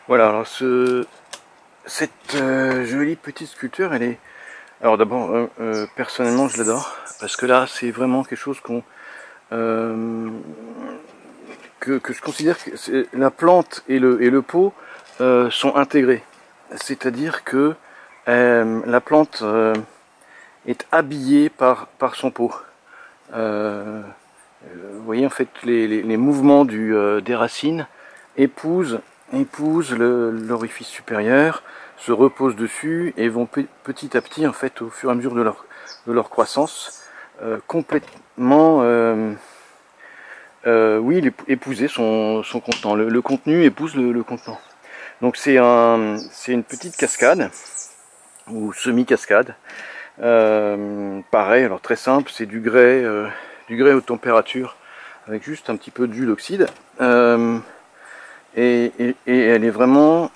Voilà, alors cette jolie petite sculpture, elle est... Alors d'abord, personnellement, je l'adore, parce que là, c'est vraiment quelque chose que je considère que la plante et le pot sont intégrés. C'est-à-dire que la plante est habillée par son pot. Vous voyez, en fait, les mouvements des racines épousent l'orifice supérieur, se reposent dessus et vont petit à petit, en fait, au fur et à mesure de leur croissance, complètement, oui, épouser son contenant. Le contenu épouse le contenant. Donc c'est une petite cascade ou semi-cascade. Pareil, alors très simple, c'est du grès haute température avec juste un petit peu d'huile d'oxyde. Et elle est vraiment...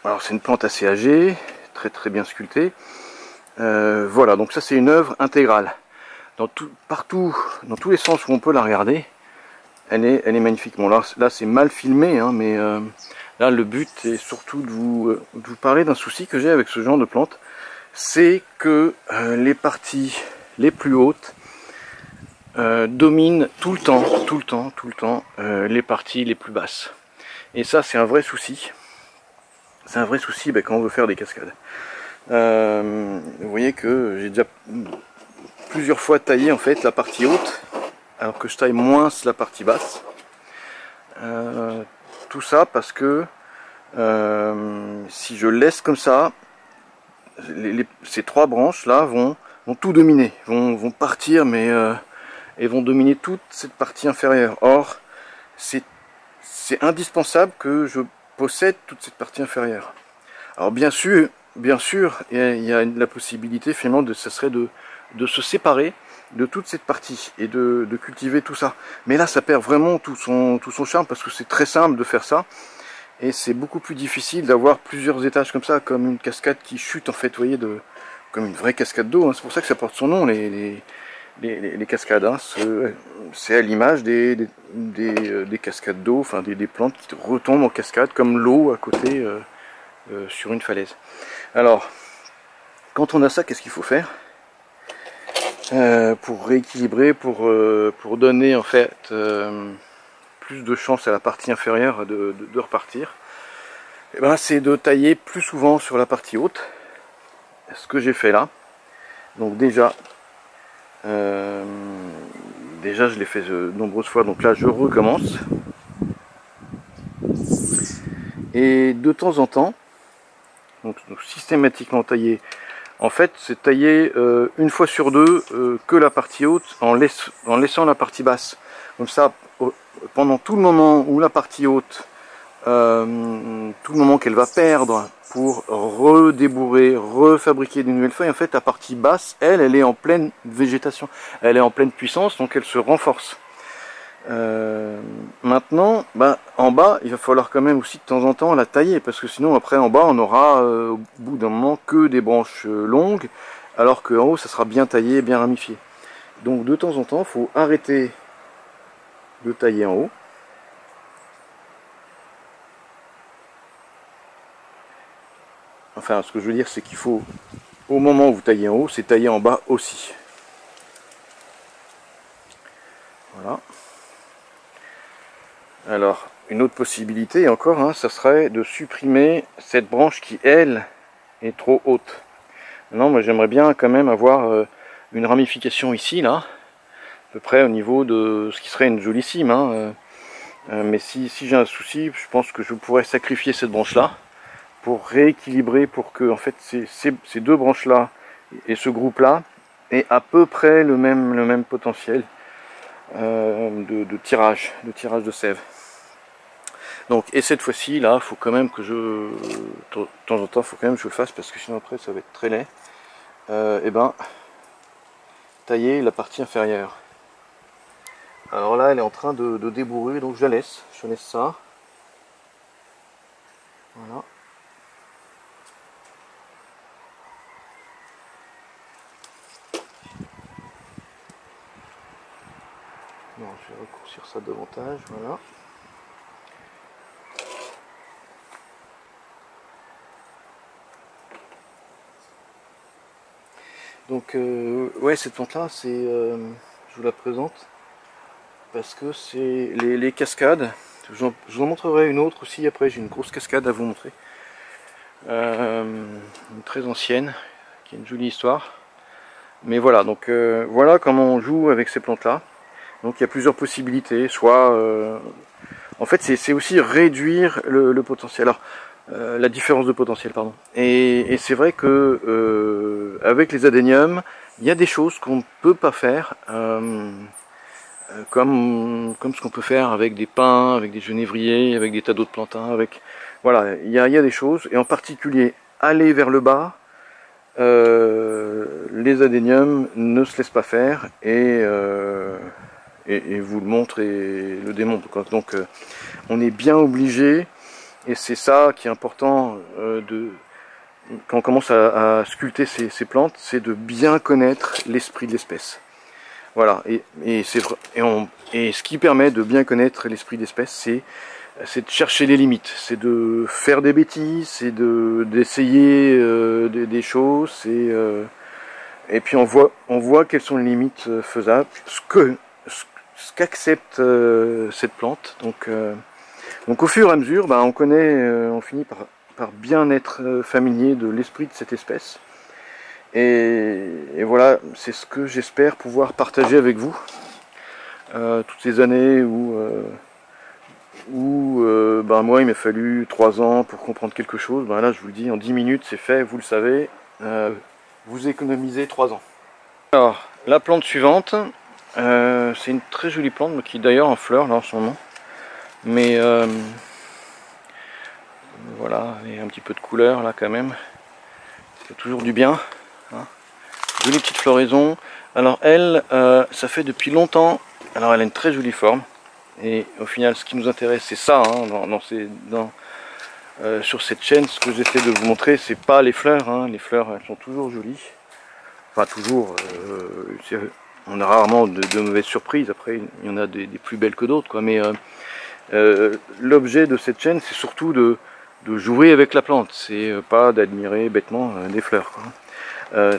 Alors c'est une plante assez âgée, très très bien sculptée. Voilà, donc ça c'est une œuvre intégrale. Partout, dans tous les sens où on peut la regarder, elle est magnifique. Bon là c'est mal filmé, hein, mais là le but est surtout de vous parler d'un souci que j'ai avec ce genre de plante. C'est que les parties les plus hautes dominent tout le temps les parties les plus basses. Et ça c'est un vrai souci. C'est un vrai souci quand on veut faire des cascades. Vous voyez que j'ai déjà plusieurs fois taillé en fait la partie haute, alors que je taille moins la partie basse. Tout ça parce que si je laisse comme ça, ces trois branches là vont tout dominer, vont partir, mais et vont dominer toute cette partie inférieure. Or, c'est indispensable que je possède toute cette partie inférieure. Alors bien sûr, il y a la possibilité finalement ça serait de se séparer de toute cette partie et de cultiver tout ça. Mais là, ça perd vraiment tout son charme parce que c'est très simple de faire ça. Et c'est beaucoup plus difficile d'avoir plusieurs étages comme ça, comme une cascade qui chute en fait, vous voyez, comme une vraie cascade d'eau. Hein. C'est pour ça que ça porte son nom, les cascades. Hein. C'est à l'image des cascades d'eau, enfin des plantes qui retombent en cascade, comme l'eau à côté sur une falaise. Alors, quand on a ça, qu'est-ce qu'il faut faire pour rééquilibrer, pour donner en fait plus de chance à la partie inférieure de repartir? Et ben, c'est de tailler plus souvent sur la partie haute, ce que j'ai fait là. Donc déjà je l'ai fait de nombreuses fois, donc là je recommence. Et de temps en temps, donc systématiquement tailler, en fait c'est tailler une fois sur deux que la partie haute en laissant la partie basse. Comme ça, pendant tout le moment où la partie haute, tout le moment qu'elle va perdre pour redébourrer, refabriquer de nouvelles feuilles, en fait la partie basse, elle est en pleine végétation, elle est en pleine puissance, donc elle se renforce. Maintenant, en bas, il va falloir quand même aussi de temps en temps la tailler, parce que sinon après en bas on aura au bout d'un moment que des branches longues, alors qu'en haut ça sera bien taillé, bien ramifié. Donc de temps en temps, il faut arrêter de tailler en haut. Enfin, ce que je veux dire, c'est qu'il faut, au moment où vous taillez en haut, c'est tailler en bas aussi. Voilà. Alors, une autre possibilité encore, hein, ça serait de supprimer cette branche qui, elle, est trop haute. Non, moi j'aimerais bien quand même avoir une ramification ici, là, à peu près au niveau de ce qui serait une jolie cime. Hein, mais si j'ai un souci, je pense que je pourrais sacrifier cette branche-là pour rééquilibrer, pour que en fait ces deux branches-là et ce groupe-là aient à peu près le même potentiel de tirage de sève. Donc, et cette fois-ci, là, il faut quand même que de temps en temps, il faut quand même que je le fasse parce que sinon après ça va être très laid. Et ben, tailler la partie inférieure. Alors là, elle est en train de débourrer, donc je laisse ça. Voilà. Non, je vais raccourcir ça davantage, voilà. Donc ouais, cette plante là, c'est, je vous la présente parce que c'est les cascades. Je vous en montrerai une autre aussi après, j'ai une grosse cascade à vous montrer. Une très ancienne, qui a une jolie histoire. Mais voilà, donc voilà comment on joue avec ces plantes là. Donc il y a plusieurs possibilités, soit en fait c'est aussi réduire le potentiel. Alors la différence de potentiel, pardon. Et c'est vrai que avec les adéniums, il y a des choses qu'on ne peut pas faire, comme ce qu'on peut faire avec des pins, avec des genévriers, avec des tas d'autres plantains. Avec voilà, il y a des choses, et en particulier aller vers le bas. Les adéniums ne se laissent pas faire et vous le montre et le démontre. Donc on est bien obligé. Et c'est ça qui est important quand on commence à sculpter ces plantes, c'est de bien connaître l'esprit de l'espèce. Voilà, et ce qui permet de bien connaître l'esprit d'espèce, c'est de chercher les limites, c'est de faire des bêtises, c'est d'essayer des choses, et puis on voit quelles sont les limites faisables, ce qu'accepte cette plante. Donc au fur et à mesure, on finit par bien être familier de l'esprit de cette espèce. Et voilà, c'est ce que j'espère pouvoir partager avec vous. Toutes ces années où moi il m'a fallu 3 ans pour comprendre quelque chose. Là je vous le dis, en 10 minutes c'est fait, vous le savez. Vous économisez 3 ans. Alors, la plante suivante, c'est une très jolie plante qui est d'ailleurs en fleurs là en ce moment. Mais voilà, il y a un petit peu de couleur là quand même. C'est toujours du bien. Hein. Jolie petite floraison. Alors elle, ça fait depuis longtemps. Alors elle a une très jolie forme. Et au final, ce qui nous intéresse, c'est ça. Hein, sur cette chaîne, ce que j'essaie de vous montrer, c'est pas les fleurs. Hein. Les fleurs, elles sont toujours jolies. Enfin toujours. On a rarement de mauvaises surprises. Après, il y en a des plus belles que d'autres, quoi. Mais l'objet de cette chaîne, c'est surtout de jouer avec la plante. C'est pas d'admirer bêtement des fleurs, quoi.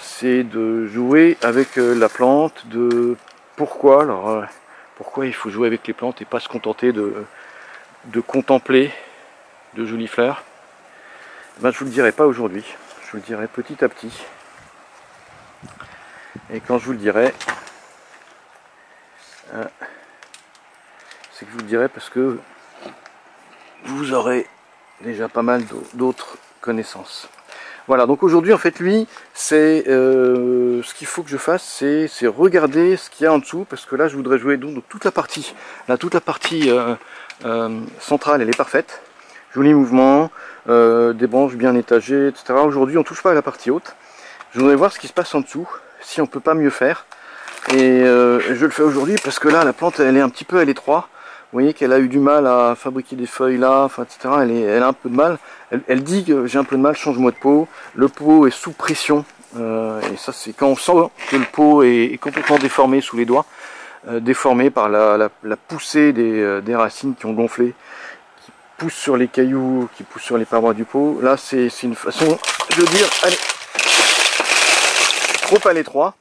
C'est de jouer avec la plante. Pourquoi alors pourquoi il faut jouer avec les plantes et pas se contenter de contempler de jolies fleurs. Je vous le dirai pas aujourd'hui. Je vous le dirai petit à petit. Et quand je vous le dirai, c'est que je vous le dirai parce que vous aurez déjà pas mal d'autres connaissances. Voilà, donc aujourd'hui en fait lui, c'est ce qu'il faut que je fasse, c'est regarder ce qu'il y a en dessous, parce que là je voudrais jouer donc toute la partie, centrale, elle est parfaite. Joli mouvement, des branches bien étagées, etc. Aujourd'hui on touche pas à la partie haute. Je voudrais voir ce qui se passe en dessous, si on peut pas mieux faire. Et je le fais aujourd'hui parce que là la plante elle est un petit peu à l'étroit. Vous voyez qu'elle a eu du mal à fabriquer des feuilles là, enfin, etc. Elle a un peu de mal. Elle dit que j'ai un peu de mal, change-moi de pot. Le pot est sous pression. Et ça, c'est quand on sent que le pot est complètement déformé sous les doigts. Déformé par la poussée des racines qui ont gonflé, qui poussent sur les cailloux, qui poussent sur les parois du pot. Là, c'est une façon de dire, allez, trop à l'étroit.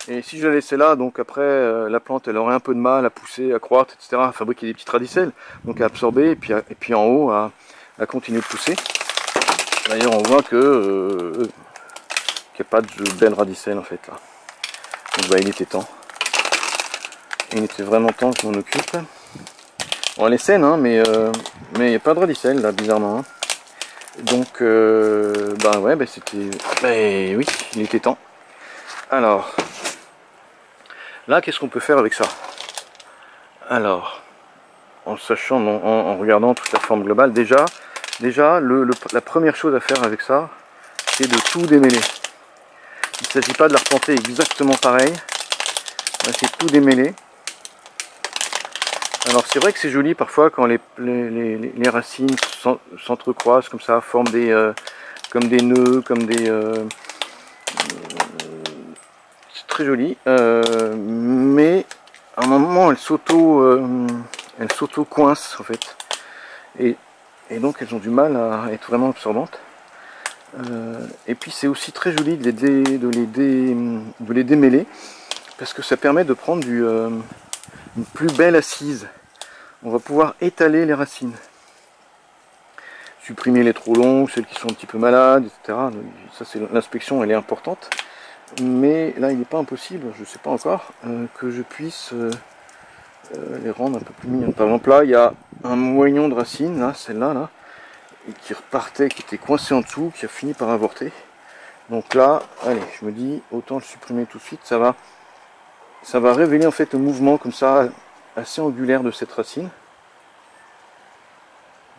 Et si je la laissais là, donc après la plante elle aurait un peu de mal à pousser, à croître, etc., à fabriquer des petites radicelles, donc à absorber, et puis en haut à continuer de pousser. D'ailleurs on voit qu'il n'y a pas de belles radicelles en fait là. Donc il était temps. Il était vraiment temps que je m'en occupe. Bon elle est saine hein, mais il n'y a pas de radicelles là bizarrement. Hein. Donc c'était. Oui, il était temps. Alors. Là, qu'est-ce qu'on peut faire avec ça? Alors, en sachant, en regardant toute la forme globale, déjà la première chose à faire avec ça, c'est de tout démêler. Il ne s'agit pas de la replanter exactement pareil, c'est tout démêler. Alors c'est vrai que c'est joli parfois quand les racines s'entrecroisent comme ça, forment comme des nœuds, comme des... très jolie, mais à un moment elle s'auto-coince en fait, et donc elles ont du mal à être vraiment absorbantes. Et puis c'est aussi très joli de les démêler, parce que ça permet de prendre une plus belle assise. On va pouvoir étaler les racines. Supprimer les trop longues, celles qui sont un petit peu malades, etc. Ça, l'inspection, elle est importante. Mais là, il n'est pas impossible, je ne sais pas encore, que je puisse les rendre un peu plus mignonnes. Par exemple, là, il y a un moignon de racine, là, celle-là, là, et qui repartait, qui était coincé en dessous, qui a fini par avorter. Donc là, allez, je me dis, autant le supprimer tout de suite, ça va révéler en fait le mouvement comme ça, assez angulaire de cette racine.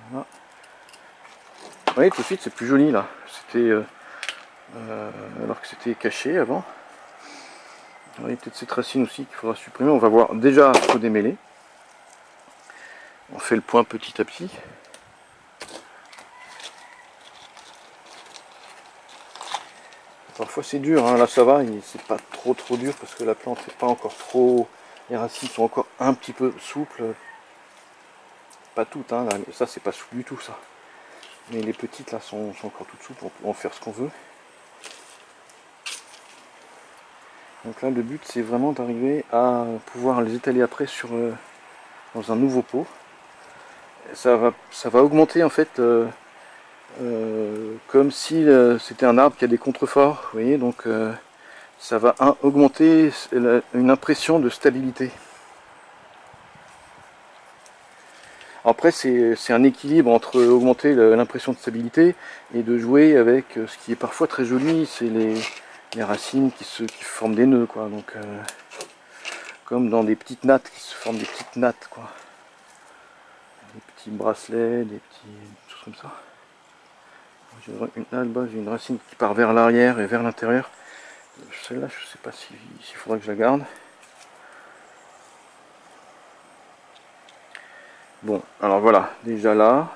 Voilà. Vous voyez, tout de suite, c'est plus joli là. C'était alors que c'était caché avant. Vous voyez, peut-être cette racine aussi qu'il faudra supprimer. On va voir déjà, il faut démêler. On fait le point petit à petit. Parfois c'est dur, hein. Là ça va, c'est pas trop dur parce que la plante n'est pas encore trop... Les racines sont encore un petit peu souples. Pas toutes, hein. Là, ça c'est pas souple du tout ça. Mais les petites là sont encore toutes souples, on peut en faire ce qu'on veut. Donc là le but c'est vraiment d'arriver à pouvoir les étaler après dans un nouveau pot. Ça va augmenter en fait comme si c'était un arbre qui a des contreforts, vous voyez, donc ça va augmenter une impression de stabilité. Après c'est un équilibre entre augmenter l'impression de stabilité et de jouer avec ce qui est parfois très joli, c'est les racines qui forment des nœuds, quoi. Donc comme dans des petites nattes qui se forment des petites nattes, quoi. Des petits bracelets, des choses comme ça. Là-bas j'ai une racine qui part vers l'arrière et vers l'intérieur. Celle-là je sais pas s'il faudra que je la garde. Bon, alors voilà, déjà là.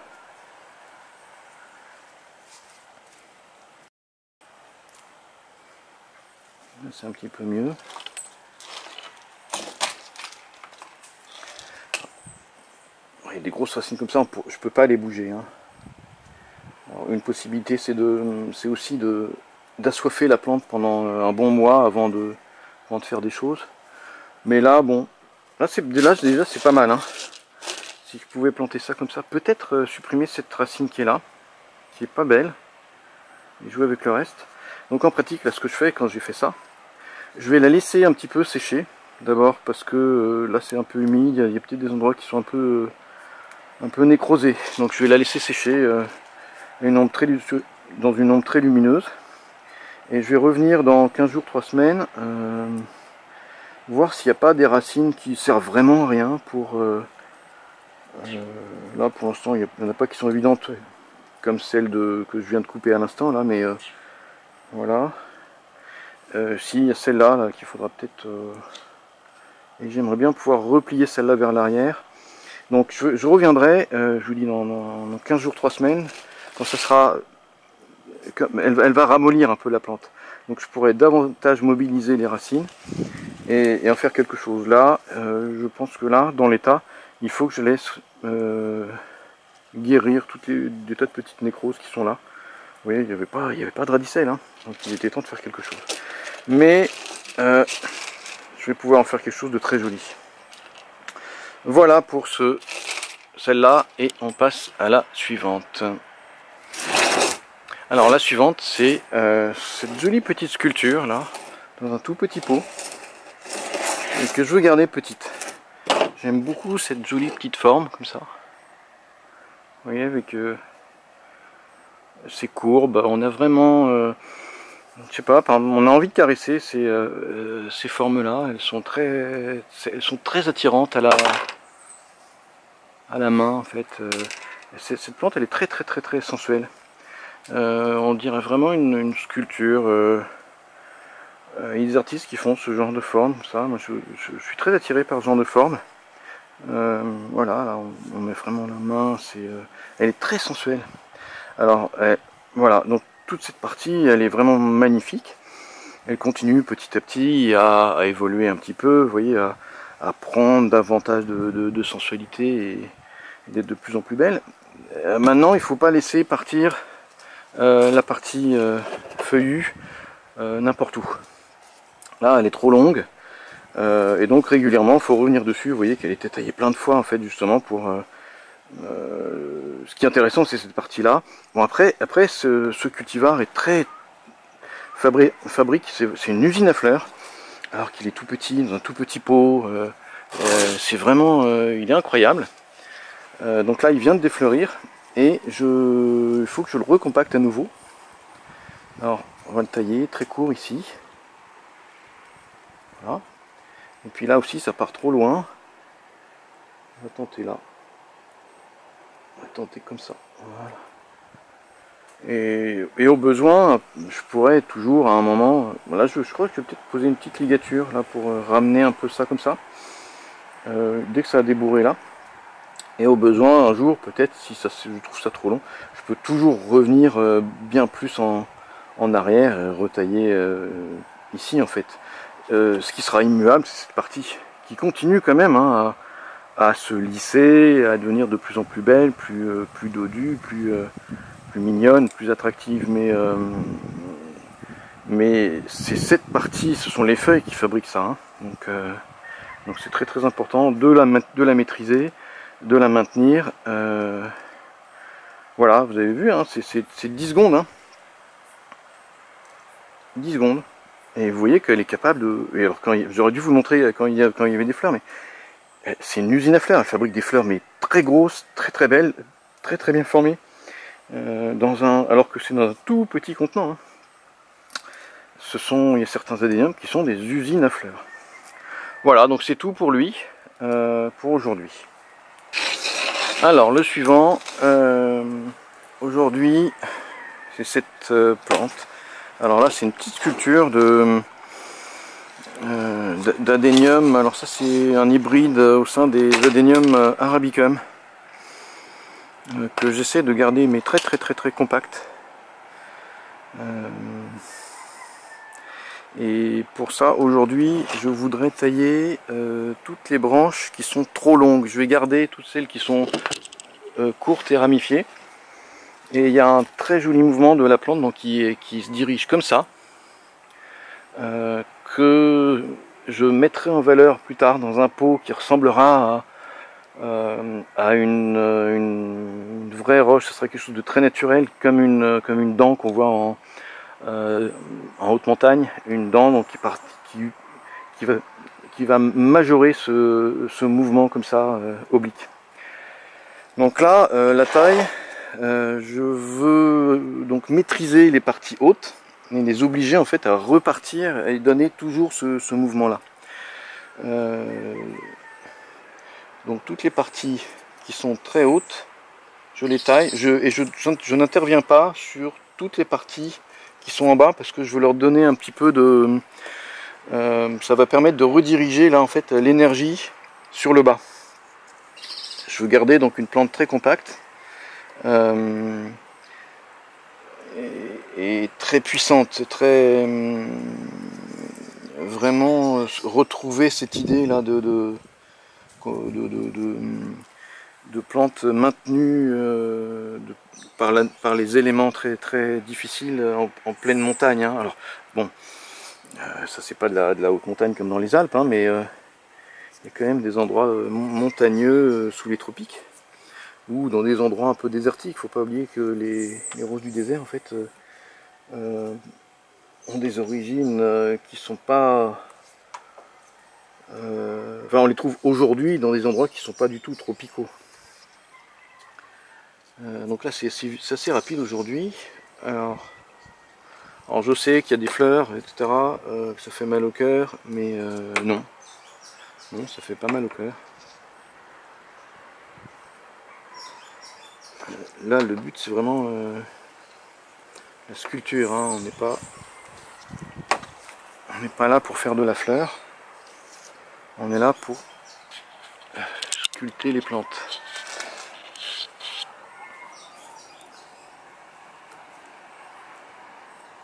C'est un petit peu mieux. Il y a des grosses racines comme ça, je peux pas les bouger, hein. Alors, une possibilité c'est aussi d'assoiffer la plante pendant un bon mois avant de faire des choses. Mais là, bon, là déjà c'est pas mal, hein. Si je pouvais planter ça comme ça, peut-être supprimer cette racine qui est là, qui est pas belle, et jouer avec le reste. Donc en pratique, là ce que je fais quand j'ai fait ça, je vais la laisser un petit peu sécher, d'abord parce que là c'est un peu humide, il y a peut-être des endroits qui sont un peu nécrosés. Donc je vais la laisser sécher dans une ombre très lumineuse. Et je vais revenir dans 15 jours, 3 semaines, voir s'il n'y a pas des racines qui servent vraiment à rien pour... là pour l'instant il n'y en a pas qui sont évidentes comme celle que je viens de couper à l'instant là, mais voilà. Si, il y a celle-là là, qu'il faudra peut-être... et j'aimerais bien pouvoir replier celle-là vers l'arrière. Donc je reviendrai, je vous dis dans 15 jours, 3 semaines, quand ça sera... Elle va ramollir un peu la plante. Donc je pourrais davantage mobiliser les racines et en faire quelque chose. Là, je pense que là, dans l'état, il faut que je laisse guérir toutes des tas de petites nécroses qui sont là. Vous voyez, il n'y avait pas de radicelle, hein, donc il était temps de faire quelque chose. Mais je vais pouvoir en faire quelque chose de très joli. Voilà pour celle-là, et on passe à la suivante. Alors la suivante, c'est cette jolie petite sculpture là, dans un tout petit pot, et que je veux garder petite. J'aime beaucoup cette jolie petite forme comme ça. Vous voyez, avec ces courbes, on a vraiment, je sais pas, on a envie de caresser ces formes-là. Elles sont très attirantes à la main en fait. Cette plante, elle est très sensuelle. On dirait vraiment une sculpture. Il y a des artistes qui font ce genre de forme, ça. Moi, je suis très attiré par ce genre de forme. Voilà, là, on met vraiment la main. Elle est très sensuelle. Alors, voilà. Donc toute cette partie, elle est vraiment magnifique. Elle continue petit à petit à évoluer un petit peu. Vous voyez, à prendre davantage de sensualité et d'être de plus en plus belle. Maintenant, il ne faut pas laisser partir la partie feuillue n'importe où. Là, elle est trop longue. Et donc régulièrement, il faut revenir dessus. Vous voyez qu'elle était taillée plein de fois en fait, justement pour. Ce qui est intéressant, c'est cette partie-là. Bon après ce cultivar est très fabrique. C'est une usine à fleurs, alors qu'il est tout petit dans un tout petit pot. C'est vraiment, il est incroyable. Donc là, il vient de défleurir et il faut que je le recompacte à nouveau. Alors, on va le tailler très court ici. Voilà. Et puis là aussi, ça part trop loin. On va tenter là. On va tenter comme ça. Voilà. Et au besoin, je pourrais toujours à un moment. Là, je crois que je vais peut-être poser une petite ligature là pour ramener un peu ça comme ça. Dès que ça a débourré là. Et au besoin, un jour, peut-être, si je trouve ça trop long, je peux toujours revenir bien plus en arrière et retailler ici en fait. Ce qui sera immuable, c'est cette partie qui continue quand même hein, à se lisser, à devenir de plus en plus belle, plus dodue, plus mignonne, plus attractive. Mais c'est cette partie, ce sont les feuilles qui fabriquent ça. Hein. Donc c'est très très important de la maîtriser, de la maintenir. Voilà, vous avez vu, hein, c'est 10 secondes. Hein. 10 secondes. Et vous voyez qu'elle est capable de... Et alors j'aurais dû vous le montrer quand il y avait des fleurs, mais c'est une usine à fleurs. Elle fabrique des fleurs mais très grosses, très très belles, très très bien formées. Alors que c'est dans un tout petit contenant. Hein. Il y a certains adéniums qui sont des usines à fleurs. Voilà, donc c'est tout pour lui, pour aujourd'hui. Alors le suivant, aujourd'hui, c'est cette plante. Alors là, c'est une petite sculpture d'adénium. Alors ça, c'est un hybride au sein des adéniums arabicum que j'essaie de garder, mais très très très très compact. Et pour ça, aujourd'hui, je voudrais tailler toutes les branches qui sont trop longues. Je vais garder toutes celles qui sont courtes et ramifiées. Et il y a un très joli mouvement de la plante donc, qui se dirige comme ça, que je mettrai en valeur plus tard dans un pot qui ressemblera à une vraie roche. Ce serait quelque chose de très naturel, comme une dent qu'on voit en haute montagne, une dent donc, qui va majorer ce mouvement comme ça, oblique. Donc là, la taille, je veux donc maîtriser les parties hautes et les obliger en fait à repartir et donner toujours ce mouvement là. Donc toutes les parties qui sont très hautes, je les taille je n'interviens pas sur toutes les parties qui sont en bas parce que je veux leur donner un petit peu de... ça va permettre de rediriger là en fait l'énergie sur le bas. Je veux garder donc une plante très compacte et très puissante, très vraiment retrouver cette idée là de plantes maintenues par les éléments très très difficiles en pleine montagne. Hein. Alors bon, ça c'est pas de la haute montagne comme dans les Alpes, hein, mais il y a quand même des endroits montagneux sous les tropiques ou dans des endroits un peu désertiques. Faut pas oublier que les roses du désert en fait ont des origines qui sont pas... enfin on les trouve aujourd'hui dans des endroits qui sont pas du tout tropicaux. Donc là c'est assez rapide aujourd'hui. Alors je sais qu'il y a des fleurs, etc. Que ça fait mal au cœur, mais non. Non, ça fait pas mal au cœur. Là le but c'est vraiment la sculpture, hein. On n'est pas là pour faire de la fleur. On est là pour sculpter les plantes.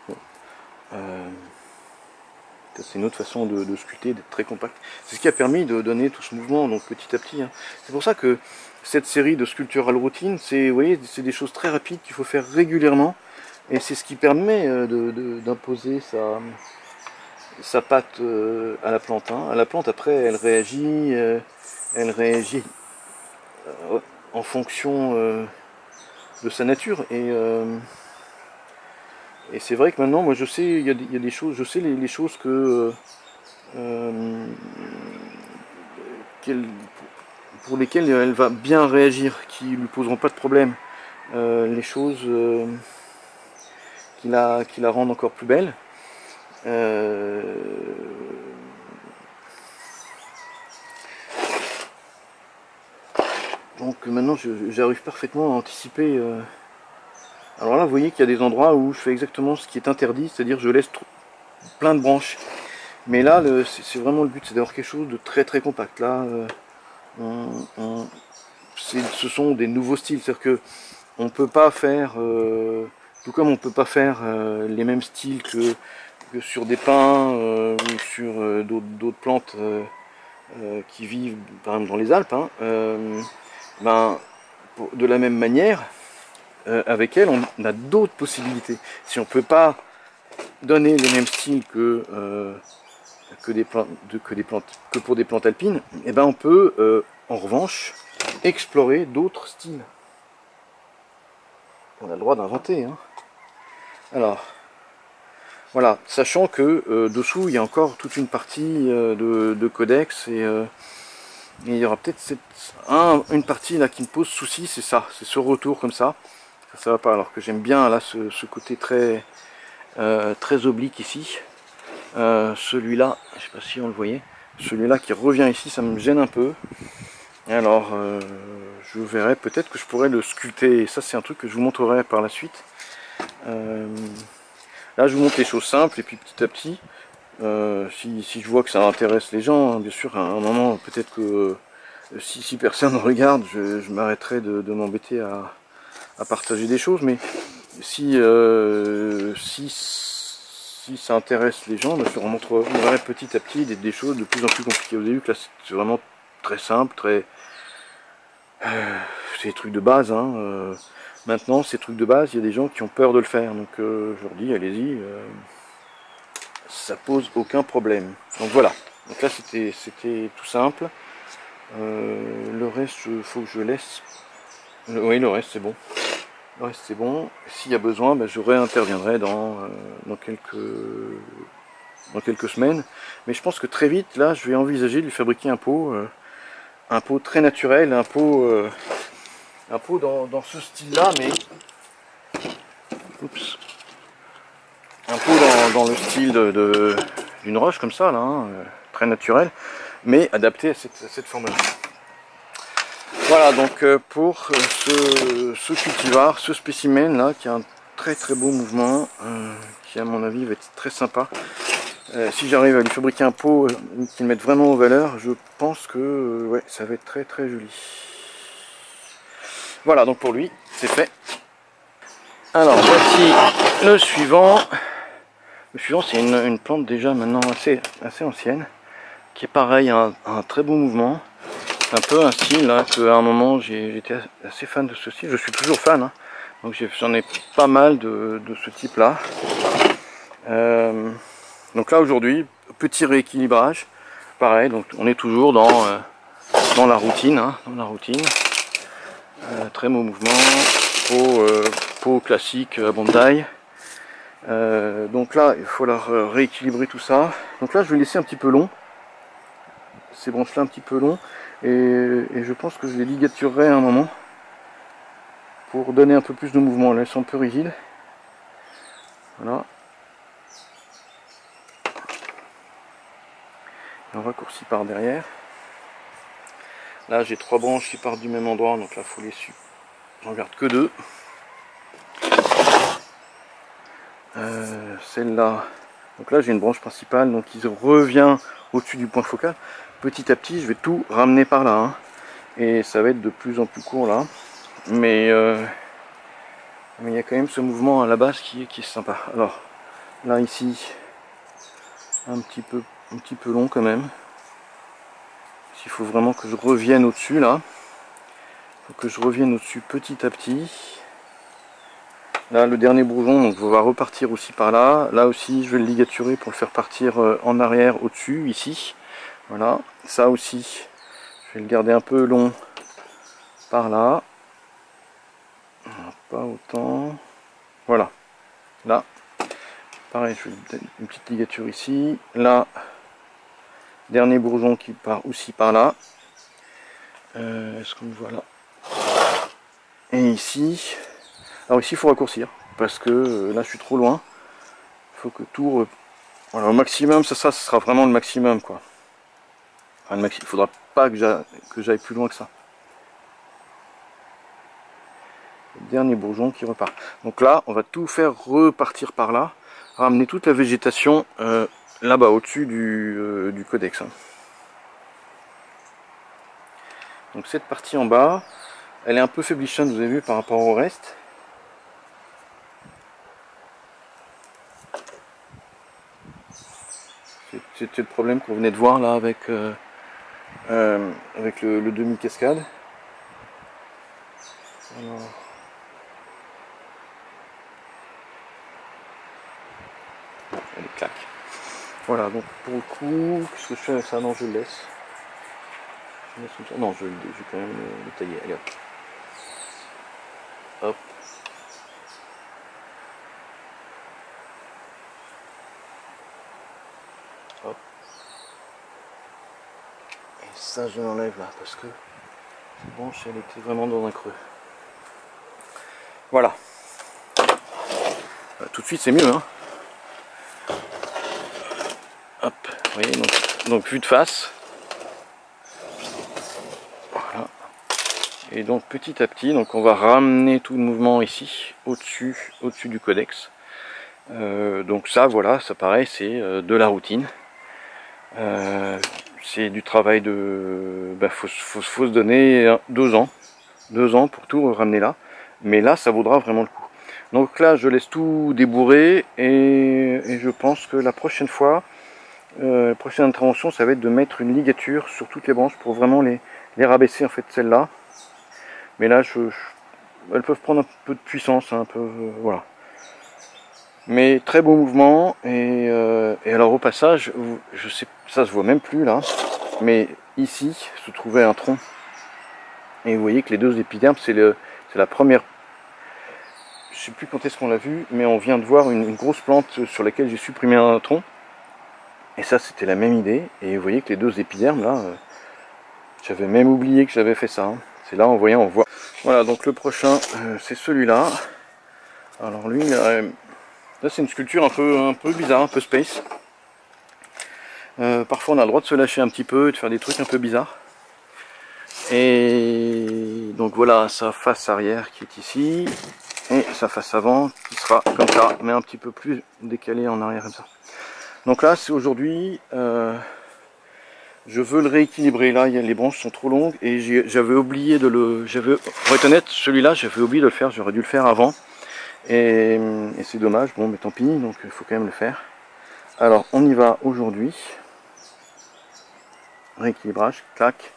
Bon. C'est une autre façon de sculpter, d'être très compact. C'est ce qui a permis de donner tout ce mouvement donc petit à petit. Hein. C'est pour ça que cette série de sculptural routine, vous voyez, c'est des choses très rapides qu'il faut faire régulièrement Et c'est ce qui permet d'imposer sa patte à la plante. Hein. À la plante, après, elle réagit en fonction de sa nature. Et c'est vrai que maintenant, moi je sais, il y a des choses, je sais les choses euh, pour lesquelles elle va bien réagir, qui lui poseront pas de problème. Les choses qui la rendent encore plus belle. Donc maintenant j'arrive parfaitement à anticiper. Alors là vous voyez qu'il y a des endroits où je fais exactement ce qui est interdit, c'est-à-dire je laisse plein de branches. Mais là c'est vraiment le but, c'est d'avoir quelque chose de très très compact. Là ce sont des nouveaux styles, c'est-à-dire que on peut pas faire, tout comme on peut pas faire les mêmes styles que sur des pins ou sur d'autres plantes qui vivent par exemple dans les Alpes, hein, de la même manière, avec elle, on a d'autres possibilités. Si on ne peut pas donner les mêmes styles que pour des plantes alpines, et ben on peut en revanche explorer d'autres styles. On a le droit d'inventer. Hein. Alors, voilà, sachant que dessous il y a encore toute une partie de codex et il y aura peut-être une partie là qui me pose souci, c'est ça, c'est ce retour comme ça. Ça va pas, alors que j'aime bien là ce côté très très oblique ici. Celui-là, je sais pas si on le voyait, celui-là qui revient ici, ça me gêne un peu. Alors je verrai, peut-être que je pourrais le sculpter, et ça c'est un truc que je vous montrerai par la suite. Là je vous montre les choses simples et puis petit à petit, si je vois que ça intéresse les gens, hein, bien sûr à un moment peut-être que si personne ne regarde, je m'arrêterai de m'embêter à partager des choses, mais si ça intéresse les gens, je leur montrerai petit à petit des choses de plus en plus compliquées. Vous avez vu que là c'est vraiment très simple, c'est des trucs de base. Hein, maintenant ces trucs de base, il y a des gens qui ont peur de le faire, donc je leur dis allez-y, ça pose aucun problème. Donc voilà, donc là c'était tout simple. Le reste, il faut que je laisse. Oui, le reste c'est bon. Le reste c'est bon. S'il y a besoin, ben, je réinterviendrai dans quelques semaines. Mais je pense que très vite, là, je vais envisager de lui fabriquer un pot très naturel, un pot dans ce style-là, mais oups, un pot dans le style d'une roche comme ça, là, hein, très naturel, mais adapté à cette forme-là. Voilà donc pour ce cultivar, ce spécimen là qui a un très très beau mouvement, qui à mon avis va être très sympa. Si j'arrive à lui fabriquer un pot qui le mette vraiment en valeur, je pense que ouais, ça va être très très joli. Voilà donc pour lui, c'est fait. Alors voici le suivant. Le suivant c'est une plante déjà maintenant assez ancienne, qui est pareil, un très beau mouvement. Un peu un style là, qu'à un moment j'étais assez fan de ce style, je suis toujours fan, hein. Donc j'en ai pas mal de ce type là. Donc là aujourd'hui, petit rééquilibrage, pareil, donc on est toujours dans la routine, hein, très beau mouvement, peau classique Bandai. Donc là il faut rééquilibrer tout ça. Donc là je vais laisser un petit peu long, ces branches là un petit peu long. Et je pense que je les ligaturerai à un moment pour donner un peu plus de mouvement. Là elles sont un peu rigides. Voilà. On raccourcit par derrière. Là j'ai 3 branches qui partent du même endroit, donc là il faut les suivre. J'en garde que 2. Celle-là, donc là j'ai une branche principale, donc qui revient au-dessus du point focal. Petit à petit je vais tout ramener par là, hein. Et ça va être de plus en plus court là. Mais il y a quand même ce mouvement à la base qui est sympa. Alors là ici, un petit peu long quand même. Il faut vraiment que je revienne au-dessus là. Il faut que je revienne au-dessus petit à petit. Là, le dernier bourgeon, donc on va repartir aussi par là. Là aussi, je vais le ligaturer pour le faire partir en arrière, au-dessus, ici. Voilà. Ça aussi, je vais le garder un peu long par là. Pas autant. Voilà. Là. Pareil, je fais une petite ligature ici. Là, dernier bourgeon qui part aussi par là. Est-ce qu'on le voit là? Et ici. Alors ici, il faut raccourcir. Parce que là, je suis trop loin. Il faut que tout... Voilà, au maximum, ça sera vraiment le maximum, quoi. Enfin, il ne faudra pas que j'aille plus loin que ça. Le dernier bourgeon qui repart. Donc là, on va tout faire repartir par là. Ramener toute la végétation là-bas, au-dessus du codex. Hein. Donc cette partie en bas, elle est un peu faiblichonne, vous avez vu, par rapport au reste. C'était le problème qu'on venait de voir là avec le demi-cascade. Alors... elle claque. Voilà, donc pour le coup, qu'est-ce que je fais avec ça? Non, je le laisse. Non, je vais quand même le tailler. Allez hop. Hop. Hop. Et ça, je l'enlève là parce que cette branche, elle était vraiment dans un creux. Voilà. Tout de suite, c'est mieux. Hein. Hop. Vous voyez, donc vue de face. Voilà. Et donc petit à petit, donc on va ramener tout le mouvement ici, au-dessus du codex. Donc ça, voilà, ça pareil, c'est de la routine. C'est du travail de... faut se donner 2 ans. 2 ans pour tout ramener là. Mais là, ça vaudra vraiment le coup. Donc là, je laisse tout débourrer et je pense que la prochaine fois, la prochaine intervention, ça va être de mettre une ligature sur toutes les branches pour vraiment les rabaisser, en fait, celles-là. Mais là, elles peuvent prendre un peu de puissance, hein, un peu, voilà. Mais très beau mouvement et alors au passage, je sais, ça se voit même plus là, mais ici se trouvait un tronc. Et vous voyez que les 2 épidermes, c'est la première. Je sais plus quand est-ce qu'on l'a vu, mais on vient de voir une grosse plante sur laquelle j'ai supprimé un tronc. Et ça, c'était la même idée. Et vous voyez que les 2 épidermes là, j'avais même oublié que j'avais fait ça. Hein. C'est là, en voyant, on voit. Voilà, donc le prochain, c'est celui-là. Alors lui, là, c'est une sculpture un peu bizarre, un peu space. Parfois on a le droit de se lâcher un petit peu et de faire des trucs un peu bizarres. Et donc voilà sa face arrière qui est ici. Et sa face avant qui sera comme ça, mais un petit peu plus décalée en arrière comme ça. Donc là c'est aujourd'hui, je veux le rééquilibrer. Là les branches sont trop longues et j'avais oublié de le... Pour être honnête, celui-là j'avais oublié de le faire, j'aurais dû le faire avant. Et c'est dommage, bon mais tant pis, donc il faut quand même le faire. Alors on y va aujourd'hui. Rééquilibrage, clac.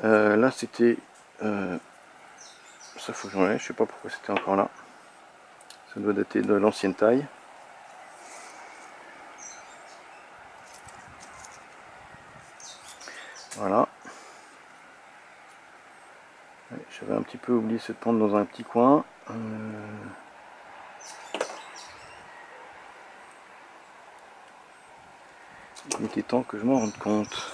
Là c'était... ça faut que j'enlève, je sais pas pourquoi c'était encore là. Ça doit dater de l'ancienne taille. Voilà. J'avais un petit peu oublié cette pente dans un petit coin. Il était temps que je m'en rende compte.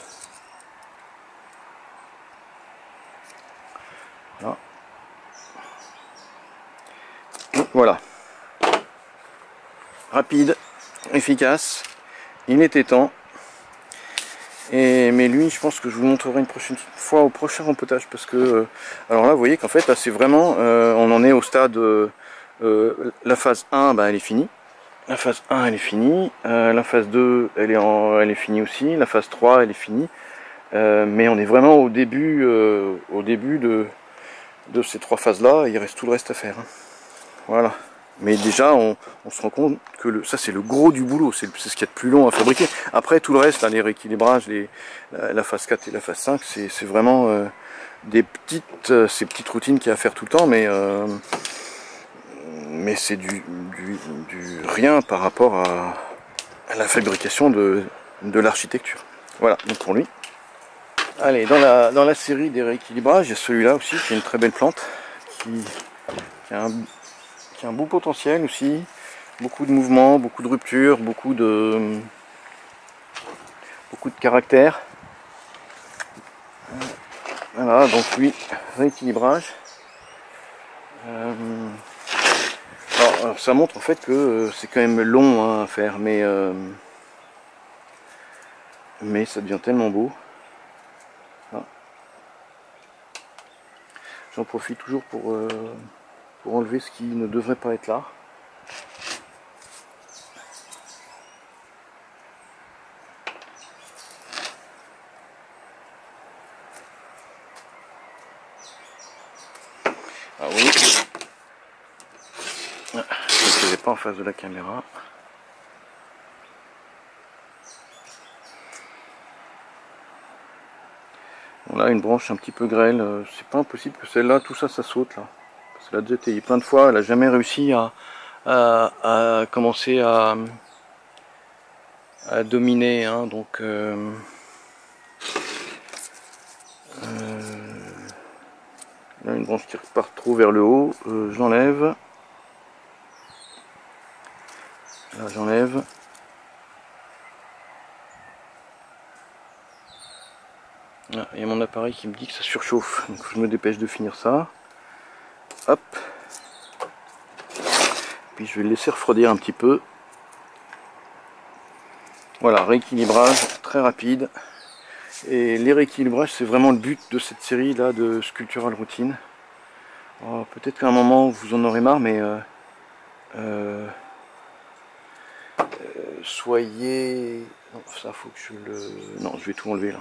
Voilà. Voilà. Rapide, efficace. Il était temps. Mais lui, je pense que je vous montrerai une prochaine fois au prochain rempotage parce que alors là, vous voyez qu'en fait, là, c'est vraiment, on en est au stade. La phase 1, bah, elle est finie. La phase 1, elle est finie. La phase 2, elle est finie aussi. La phase 3, elle est finie. Mais on est vraiment au début de ces 3 phases-là. Il reste tout le reste à faire. Hein. Voilà. Mais déjà, on se rend compte que ça, c'est le gros du boulot. C'est ce qu'il y a de plus long à fabriquer. Après, tout le reste, là, les rééquilibrages, la phase 4 et la phase 5, c'est vraiment ces petites routines qu'il y a à faire tout le temps. Mais mais c'est du rien par rapport à la fabrication de l'architecture. Voilà, donc pour lui. Allez, dans la série des rééquilibrages, il y a celui-là aussi, qui est une très belle plante, qui a un beau potentiel aussi, beaucoup de mouvements, beaucoup de ruptures, beaucoup de caractère. Voilà, donc lui, rééquilibrage. Alors, ça montre en fait que c'est quand même long hein, à faire, mais ça devient tellement beau. J'en profite toujours pour enlever ce qui ne devrait pas être là. Ah oui, je ne le faisais pas en face de la caméra. Bon, là une branche un petit peu grêle, c'est pas impossible que celle-là, tout ça, ça saute là. Parce qu'elle a déjà été plein de fois, elle n'a jamais réussi à commencer à dominer, hein, donc là une branche qui repart trop vers le haut, j'enlève. Là j'enlève. Ah, il y a mon appareil qui me dit que ça surchauffe, donc je me dépêche de finir ça. Hop. Puis je vais le laisser refroidir un petit peu. Voilà, rééquilibrage très rapide. Et les rééquilibrages, c'est vraiment le but de cette série là de Sculptural Routine. Peut-être qu'à un moment vous en aurez marre, mais soyez... Non, ça faut que je le... Non, je vais tout enlever là.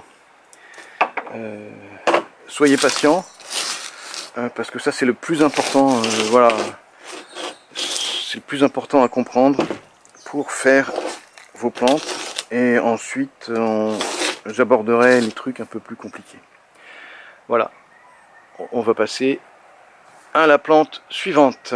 Soyez patient, parce que ça c'est le plus important, voilà, c'est le plus important à comprendre pour faire vos plantes, et ensuite j'aborderai les trucs un peu plus compliqués. Voilà, on va passer à la plante suivante.